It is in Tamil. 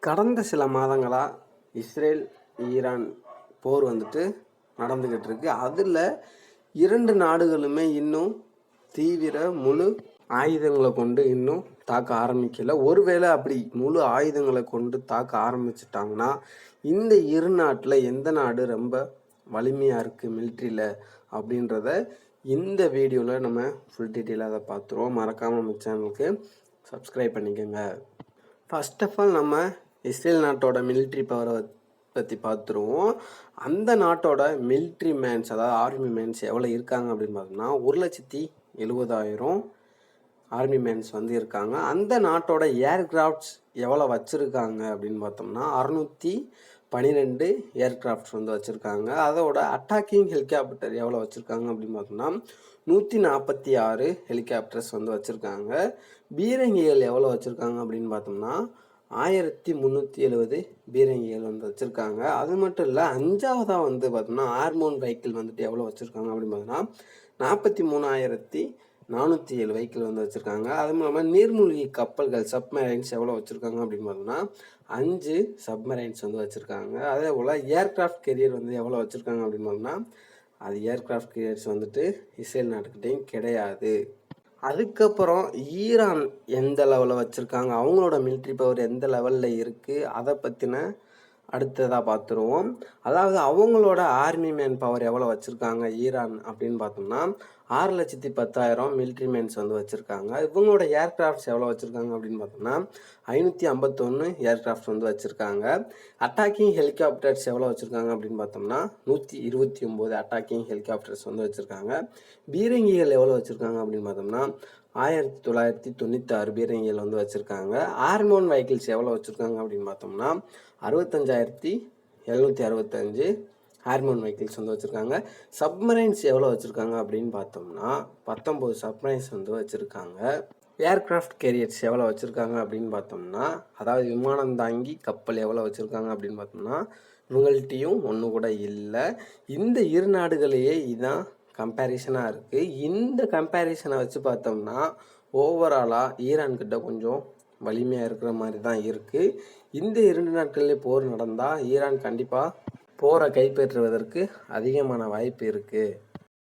கடந்த சில மாதங்களாக இஸ்ரேல் ஈரான் போர் நடந்துக்கிட்டு இருக்கு. அதில் இரண்டு நாடுகளுமே இன்னும் தீவிர முழு ஆயுதங்களை கொண்டு இன்னும் தாக்க ஆரம்பிக்கல. ஒருவேளை அப்படி முழு ஆயுதங்களை கொண்டு தாக்க ஆரம்பிச்சிட்டாங்கன்னா இந்த இரு நாட்டில் எந்த நாடு ரொம்ப வலிமையாக இருக்குது மிலிட்ரியில் அப்படின்றத இந்த வீடியோவில் நம்ம ஃபுல் டீட்டெயிலாக அதை பார்த்துருவோம். மறக்காமல் நம்ம சேனலுக்கு சப்ஸ்கிரைப் பண்ணிக்கோங்க. ஃபர்ஸ்ட் ஆஃப் ஆல் நம்ம இஸ்ரேல் நாட்டோட மிலிட்ரி பவரை பற்றி பார்த்துருவோம். அந்த நாட்டோட மிலிட்ரி மேன்ஸ், அதாவது ஆர்மி மேன்ஸ் எவ்வளோ இருக்காங்க அப்படின்னு பார்த்தோம்னா 1,70,000 ஆர்மி மேன்ஸ் இருக்காங்க. அந்த நாட்டோட ஏர்கிராஃப்ட்ஸ் எவ்வளோ வச்சுருக்காங்க அப்படின்னு பார்த்தோம்னா 612 ஏர்கிராஃப்ட்ஸ் வச்சுருக்காங்க. அதோட அட்டாக்கிங் ஹெலிகாப்டர் எவ்வளோ வச்சுருக்காங்க அப்படின்னு பார்த்தோம்னா 146 ஹெலிகாப்டர்ஸ் வச்சுருக்காங்க. பீரங்கிகள் எவ்வளோ வச்சுருக்காங்க அப்படின்னு பார்த்தோம்னா 1370 பீரங்கிகள் வச்சுருக்காங்க. அது மட்டும் இல்லை, அஞ்சாவதாக பார்த்தோம்னா ஆர்மோன் வெஹிக்கிள் எவ்வளோ வச்சுருக்காங்க அப்படின்னு பார்த்தோம்னா 43,407 வெஹிக்கிள் வச்சுருக்காங்க. அதுவும் இல்லாமல் நீர்மூழ்கி கப்பல்கள் சப்மரைன்ஸ் எவ்வளோ வச்சுருக்காங்க அப்படின்னு பார்த்தோம்னா 5 சப்மரைன்ஸ் வச்சுருக்காங்க. அதே போல் ஏர்கிராஃப்ட் கேரியர் எவ்வளோ வச்சுருக்காங்க அப்படின்னு பார்த்தோம்னா அது ஏர்கிராஃப்ட் கேரியர்ஸ் இஸ்ரேல் நாட்டுக்கிட்டையும் கிடையாது. அதுக்கப்புறம் ஈரான் எந்த லெவலில் வச்சுருக்காங்க, அவங்களோட மிலிட்ரி பவர் எந்த லெவலில் இருக்குது, அதை பற்றின அடுத்ததாக பார்த்துருவோம். அதாவது அவங்களோட ஆர்மி மேன் பவர் எவ்வளோ வச்சுருக்காங்க ஈரான் அப்படின்னு பார்த்தோம்னா 6,10,000 மிலிட்ரி மேன்ஸ் வச்சுருக்காங்க. இவங்களோட ஏர்கிராஃப்ட்ஸ் எவ்வளோ வச்சுருக்காங்க அப்படின்னு பார்த்தோம்னா 551 ஏர்கிராஃப்ட்ஸ் வச்சுருக்காங்க. அட்டாக்கிங் ஹெலிகாப்டர்ஸ் எவ்வளோ வச்சுருக்காங்க அப்படின்னு பார்த்தோம்னா 129 அட்டாக்கிங் ஹெலிகாப்டர்ஸ் வச்சுருக்காங்க. பீரங்கிகள் எவ்வளோ வச்சுருக்காங்க அப்படின்னு பார்த்தோம்னா 1996 பீரங்கிகள் வச்சுருக்காங்க. ஆர்மோன் வெஹிக்கிள்ஸ் எவ்வளோ வச்சுருக்காங்க அப்படின்னு பார்த்தோம்னா 65,765 ஹார்மோன் வெஹிக்கிள்ஸ் வச்சுருக்காங்க. சப்மரைன்ஸ் எவ்வளோ வச்சுருக்காங்க அப்படின்னு பார்த்தோம்னா 19 சப்மரைன்ஸ் வச்சுருக்காங்க. ஏர்கிராஃப்ட் கேரியர்ஸ் எவ்வளோ வச்சுருக்காங்க அப்படின்னு பார்த்தோம்னா, அதாவது விமானம் தாங்கி கப்பல் எவ்வளோ வச்சுருக்காங்க அப்படின்னு பார்த்தோம்னா இவங்கள்ட்டையும் ஒன்று கூட இல்லை. இந்த இரு நாடுகளையே இதுதான் கம்பேரிசனாக இருக்குது. இந்த கம்பேரிசனை வச்சு பார்த்தோம்னா ஓவராலாக ஈரான்கிட்ட கொஞ்சம் வலிமையாக இருக்கிற மாதிரி தான் இருக்குது. இந்த 2 நாட்கள்லேயே போர் நடந்தால் ஈரான் கண்டிப்பாக போரை கைப்பற்றுவதற்கு அதிகமான வாய்ப்பு இருக்குது.